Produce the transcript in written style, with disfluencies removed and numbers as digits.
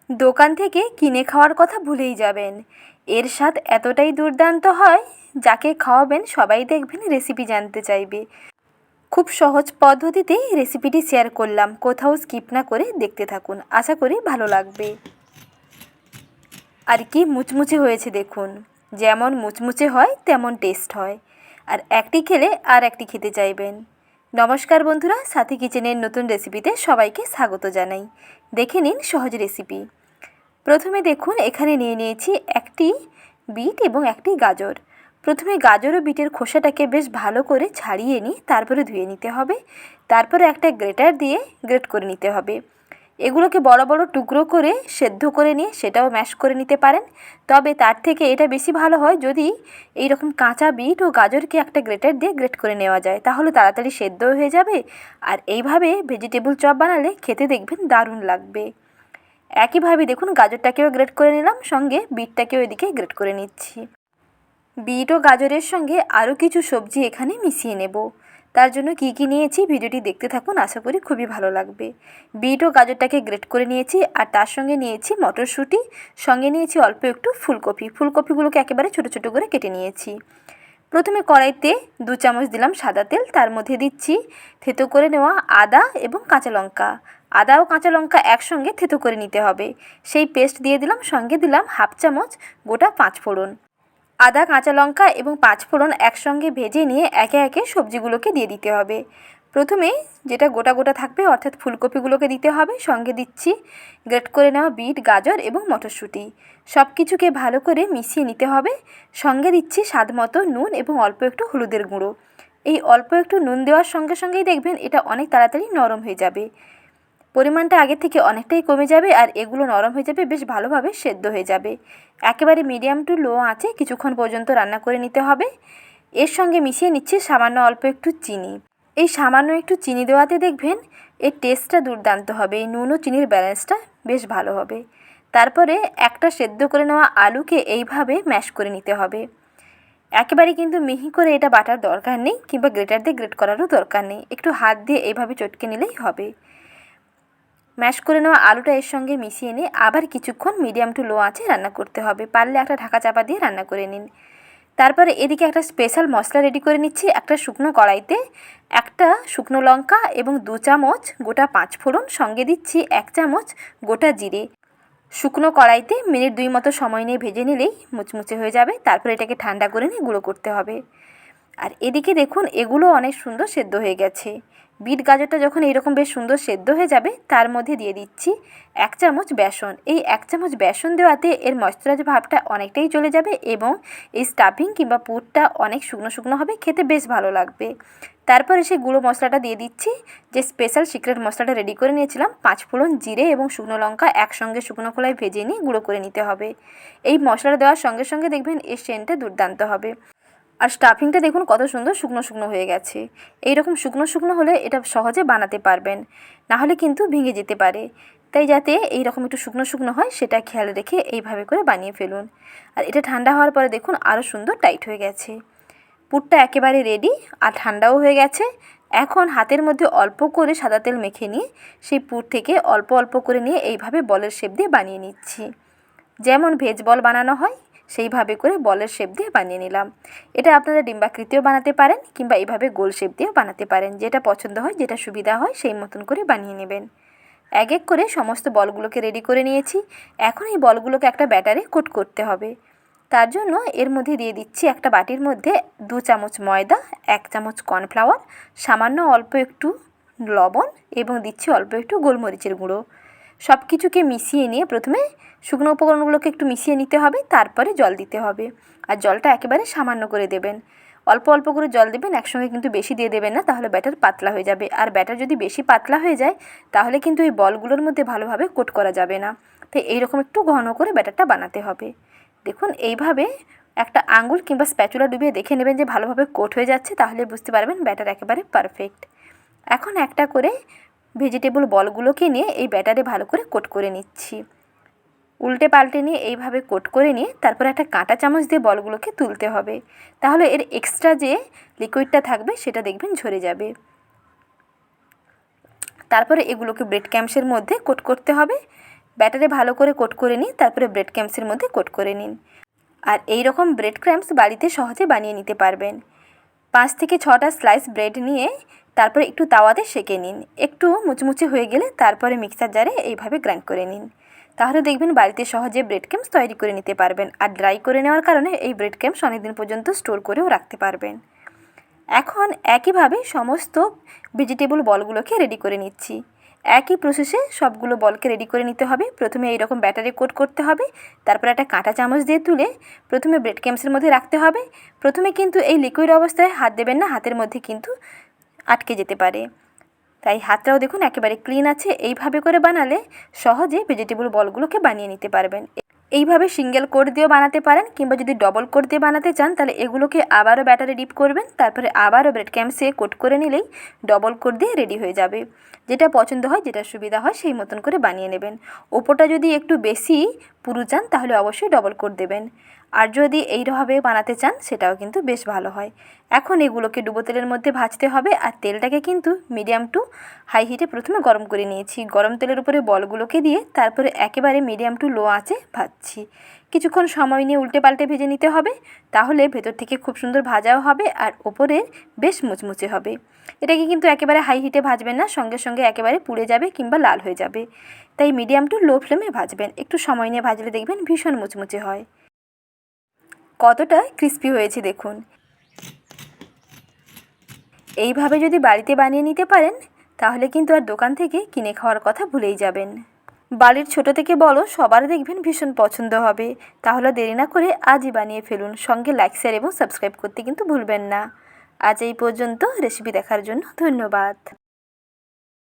দোকান থেকে কিনে খাওয়ার কথা ভুলেই যাবেন। এর স্বাদ এতটাই দুর্দান্ত হয়, যাকে খাওয়াবেন সবাই দেখবেন রেসিপি জানতে চাইবে। খুব সহজ পদ্ধতিতেই রেসিপিটি শেয়ার করলাম, কোথাও স্কিপ না করে দেখতে থাকুন, আশা করি ভালো লাগবে। আর কি মুচমুচে হয়েছে দেখুন, যেমন মুচমুচে হয় তেমন টেস্ট হয়, আর একটি খেলে আর একটি খেতে চাইবেন। নমস্কার বন্ধুরা, সাথী কিচেনের নতুন রেসিপিতে সবাইকে স্বাগত জানাই। দেখে নিন সহজ রেসিপি। প্রথমে দেখুন এখানে নিয়ে নিয়েছি একটি বিট এবং একটি গাজর। প্রথমে গাজর ও বিটের খোসাটাকে বেশ ভালো করে ছাড়িয়ে নিয়ে তারপরে ধুয়ে নিতে হবে। তারপরে একটা গ্রেটার দিয়ে গ্রেট করে নিতে হবে। এগুলোকে বড় বড় টুকরো করে সেদ্ধ করে নিয়ে সেটাও ম্যাশ করে নিতে পারেন, তবে তার থেকে এটা বেশি ভালো হয় যদি এই রকম কাঁচা বিট ও গাজরকে একটা গ্রেটার দিয়ে গ্রেট করে নেওয়া যায়, তাহলে তাড়াতাড়ি সেদ্ধ হয়ে যাবে। আর এইভাবে ভেজিটেবল চপ বানালে খেতে দেখবেন দারুণ লাগবে। একইভাবে দেখুন গাজরটাকেও গ্রেট করে নিলাম, সঙ্গে বিটটাকেও এদিকে গ্রেট করে নিচ্ছি। বিট ও গাজরের সঙ্গে আরও কিছু সবজি এখানে মিশিয়ে নেব। তার জন্য কি কি নিয়েছি ভিডিওটি দেখতে থাকুন, আশা করি খুবই ভালো লাগবে। বিট ও গাজরটাকে গ্রেট করে নিয়েছি, আর তার সঙ্গে নিয়েছি মটরশুঁটি, সঙ্গে নিয়েছি অল্প একটু ফুলকপি। ফুলকপিগুলোকে একেবারে ছোটো ছোটো করে কেটে নিয়েছি। প্রথমে কড়াইতে 2 চামচ দিলাম সাদা তেল, তার মধ্যে দিচ্ছি থেতো করে নেওয়া আদা এবং কাঁচা লঙ্কা। আদা ও কাঁচা লঙ্কা একসঙ্গে থেতো করে নিতে হবে, সেই পেস্ট দিয়ে দিলাম। সঙ্গে দিলাম 1/2 চামচ গোটা 5 ফোড়ন। আদা, কাঁচা লঙ্কা এবং 5 ফোড়ন একসঙ্গে ভেজে নিয়ে একে একে সবজিগুলোকে দিয়ে দিতে হবে। প্রথমে যেটা গোটা গোটা থাকবে অর্থাৎ ফুলকপিগুলোকে দিতে হবে, সঙ্গে দিচ্ছি গ্রেট করে নেওয়া বিট, গাজর এবং মটরশুঁটি। সব কিছুকে ভালো করে মিশিয়ে নিতে হবে। সঙ্গে দিচ্ছি স্বাদ মতো নুন এবং অল্প একটু হলুদের গুঁড়ো। এই অল্প একটু নুন দেওয়ার সঙ্গে সঙ্গেই দেখবেন এটা অনেক তাড়াতাড়ি নরম হয়ে যাবে। পরিমাণটা আগে থেকে অনেকটাই কমে যাবে, আর এগুলো নরম হয়ে যাবে, বেশ ভালোভাবে সেদ্ধ হয়ে যাবে। একেবারে মিডিয়াম টু লো আঁচে কিছুক্ষণ পর্যন্ত রান্না করে নিতে হবে। এর সঙ্গে মিশিয়ে নিচ্ছে সামান্য অল্প একটু চিনি। এই সামান্য একটু চিনি দেওয়াতে দেখবেন এর টেস্টটা দুর্দান্ত হবে, এই নুন ও চিনির ব্যালেন্সটা বেশ ভালো হবে। তারপরে একটা সেদ্ধ করে নেওয়া আলুকে এইভাবে ম্যাশ করে নিতে হবে। একেবারে কিন্তু মিহি করে এটা বাটার দরকার নেই, কিংবা গ্রেটার দিয়ে গ্রেট করারও দরকার নেই, একটু হাত দিয়ে এইভাবে চটকে নিলেই হবে। ম্যাশ করে নেওয়া আলুটা এর সঙ্গে মিশিয়ে নিয়ে আবার কিছুক্ষণ মিডিয়াম টু লো আঁচে রান্না করতে হবে। পারলে একটা ঢাকা চাপা দিয়ে রান্না করে নিন। তারপরে এদিকে একটা স্পেশাল মশলা রেডি করে নিচ্ছি। একটা শুকনো কড়াইতে একটা শুকনো লঙ্কা এবং 2 চামচ গোটা 5 ফোড়ন, সঙ্গে দিচ্ছি 1 চামচ গোটা জিরে। শুকনো কড়াইতে মিনিট 2 মতো সময় নিয়ে ভেজে নিলেই মুচমুচে হয়ে যাবে। তারপর এটাকে ঠান্ডা করে নিয়ে গুঁড়ো করতে হবে। আর এদিকে দেখুন এগুলো অনেক সুন্দর সেদ্ধ হয়ে গেছে। বিট গাজরটা যখন এরকম বেশ সুন্দর সেদ্ধ হয়ে যাবে, তার মধ্যে দিয়ে দিচ্ছি 1 চামচ বেসন। এই 1 চামচ বেসন দেওয়াতে এর ময়েশ্চারাইজ ভাবটা অনেকটাই চলে যাবে এবং এই স্টাফিং কিংবা পুরটা অনেক শুকনো শুকনো হবে, খেতে বেশ ভালো লাগবে। তারপরে সেই গুঁড়ো মশলাটা দিয়ে দিচ্ছি, যে স্পেশাল সিক্রেট মশলাটা রেডি করে নিয়েছিলাম। 5 ফোড়ন, জিরে এবং শুকনো লঙ্কা একসঙ্গে শুকনো খোলায় ভেজে নিয়ে গুঁড়ো করে নিতে হবে। এই মশলাটা দেওয়ার সঙ্গে সঙ্গে দেখবেন এর সেন্টটা দুর্দান্ত হবে। আর স্টাফিংটা দেখুন কত সুন্দর শুকনো শুকনো হয়ে গেছে। এই রকম শুকনো শুকনো হলে এটা সহজে বানাতে পারবেন, না হলে কিন্তু ভেঙে যেতে পারে। তাই যাতে এই রকম একটু শুকনো শুকনো হয় সেটা খেয়াল রেখে এইভাবে করে বানিয়ে ফেলুন। আর এটা ঠান্ডা হওয়ার পরে দেখুন আরও সুন্দর টাইট হয়ে গেছে। পুরটা একেবারে রেডি আর ঠান্ডাও হয়ে গেছে। এখন হাতের মধ্যে অল্প করে সাদা তেল মেখে নিয়ে সেই পুর থেকে অল্প অল্প করে নিয়ে এইভাবে বলের শেপ দিয়ে বানিয়ে নিচ্ছি। যেমন ভেজ বল বানানো হয় সেইভাবে করে বলের শেপ দিয়ে বানিয়ে নিলাম। এটা আপনারা ডিম্বাকৃতিও বানাতে পারেন, কিংবা এইভাবে গোল শেপ দিয়েও বানাতে পারেন, যেটা পছন্দ হয়, যেটা সুবিধা হয় সেই মতন করে বানিয়ে নেবেন। এক এক করে সমস্ত বলগুলোকে রেডি করে নিয়েছি। এখন এই বলগুলোকে একটা ব্যাটারে কোট করতে হবে। তার জন্য এর মধ্যে দিয়ে দিচ্ছি একটা বাটির মধ্যে 2 চামচ ময়দা, 1 চামচ কর্নফ্লাওয়ার, সামান্য অল্প একটু লবণ এবং দিচ্ছি অল্প একটু গোলমরিচের গুঁড়ো। সব কিছুকে মিশিয়ে নিয়ে প্রথমে শুকনো উপকরণগুলোকে একটু মিশিয়ে নিতে হবে, তারপরে জল দিতে হবে। আর জলটা একেবারে সামান্য করে দেবেন, অল্প অল্প করে জল দেবেন, একসঙ্গে কিন্তু বেশি দিয়ে দেবেন না, তাহলে ব্যাটার পাতলা হয়ে যাবে। আর ব্যাটার যদি বেশি পাতলা হয়ে যায় তাহলে কিন্তু এই বলগুলোর মধ্যে ভালোভাবে কোট করা যাবে না। তাই এইরকম একটু ঘন করে ব্যাটারটা বানাতে হবে। দেখুন এইভাবে একটা আঙুল কিংবা স্প্যাচুলা ডুবিয়ে দেখে নেবেন যে ভালোভাবে কোট হয়ে যাচ্ছে, তাহলে বুঝতে পারবেন ব্যাটার একেবারে পারফেক্ট। এখন একটা করে ভেজিটেবল বলগুলোকে নিয়ে এই ব্যাটারে ভালো করে কোট করে নিচ্ছি। উল্টে পাল্টে নিয়ে এইভাবে কোট করে নিয়ে তারপর একটা কাঁটা চামচ দিয়ে বলগুলোকে তুলতে হবে, তাহলে এর এক্সট্রা যে লিকুইডটা থাকবে সেটা দেখবেন ঝরে যাবে। তারপরে এগুলোকে ব্রেড ক্রাম্বসের মধ্যে কোট করতে হবে। ব্যাটারে ভালো করে কোট করে নিন, তারপরে ব্রেড ক্রাম্বসের মধ্যে কোট করে নিন। আর এই রকম ব্রেড ক্রাম্বস বাড়িতে সহজে বানিয়ে নিতে পারবেন। 5 থেকে 6টা স্লাইস ব্রেড নিয়ে তারপরে একটু তাওয়াতে সেঁকে নিন। একটু মুচমুচে হয়ে গেলে তারপরে মিক্সার জারে এইভাবে গ্রাইন্ড করে নিন। তাহলে দেখবেন বাড়িতে সহজে ব্রেড ক্রাম্বস তৈরি করে নিতে পারবেন। আর ড্রাই করে নেওয়ার কারণে এই ব্রেড ক্রাম্বস অনেকদিন পর্যন্ত স্টোর করেও রাখতে পারবেন। এখন একইভাবে সমস্ত ভেজিটেবল বলগুলোকে রেডি করে নিচ্ছি। একই প্রসেসে সবগুলো বলকে রেডি করে নিতে হবে। প্রথমে এইরকম ব্যাটারে কোট করতে হবে, তারপরে একটা কাঁটা চামচ দিয়ে তুলে প্রথমে ব্রেড ক্রাম্বসের মধ্যে রাখতে হবে। প্রথমে কিন্তু এই লিকুইড অবস্থায় হাত দেবেন না, হাতের মধ্যে কিন্তু আটকে যেতে পারে। তাই হাতটাও দেখুন একেবারে ক্লিন আছে। এইভাবে করে বানালে সহজে ভেজিটেবল বলগুলোকে বানিয়ে নিতে পারবেন। এইভাবে সিঙ্গেল কোট দিয়েও বানাতে পারেন, কিংবা যদি ডবল কোট দিয়ে বানাতে চান তাহলে এগুলোকে আবারও ব্যাটারে ডিপ করবেন, তারপরে আবারও ব্রেড ক্রাম্বসে কোট করে নিলেই ডবল কোট দিয়ে রেডি হয়ে যাবে। যেটা পছন্দ হয়, যেটা সুবিধা হয় সেই মতন করে বানিয়ে নেবেন। ওপরটা যদি একটু বেশি পুরু চান তাহলে অবশ্যই ডবল কোট দেবেন। আর যদি এইভাবে বানাতে চান সেটাও কিন্তু বেশ ভালো হয়। এখন এগুলোকে ডুবো তেলের মধ্যে ভাজতে হবে। আর তেলটাকে কিন্তু মিডিয়াম টু হাই হিটে প্রথমে গরম করে নিয়েছি। গরম তেলের উপরে বলগুলোকে দিয়ে তারপরে একেবারে মিডিয়াম টু লো আঁচে ভাজছি। কিছুক্ষণ সময় নিয়ে উল্টে পাল্টে ভেজে নিতে হবে, তাহলে ভেতর থেকে খুব সুন্দর ভাজাও হবে আর ওপরে বেশ মুচমুচে হবে। এটাকে কিন্তু একেবারে হাই হিটে ভাজবেন না, সঙ্গে সঙ্গে একেবারে পুড়ে যাবে কিংবা লাল হয়ে যাবে। তাই মিডিয়াম টু লো ফ্লেমে ভাজবেন। একটু সময় নিয়ে ভাজলে দেখবেন ভীষণ মুচমুচে হয়। কতটা ক্রিস্পি হয়েছে দেখুন। এইভাবে যদি বাড়িতে বানিয়ে নিতে পারেন তাহলে কিন্তু আর দোকান থেকে কিনে খাওয়ার কথা ভুলেই যাবেন। বাড়ির ছোট থেকে বড় সবার দেখবেন ভীষণ পছন্দ হবে। তাহলে দেরি না করে আজই বানিয়ে ফেলুন। সঙ্গে লাইক, শেয়ার এবং সাবস্ক্রাইব করতে কিন্তু ভুলবেন না। আজ এই পর্যন্ত। রেসিপি দেখার জন্য ধন্যবাদ।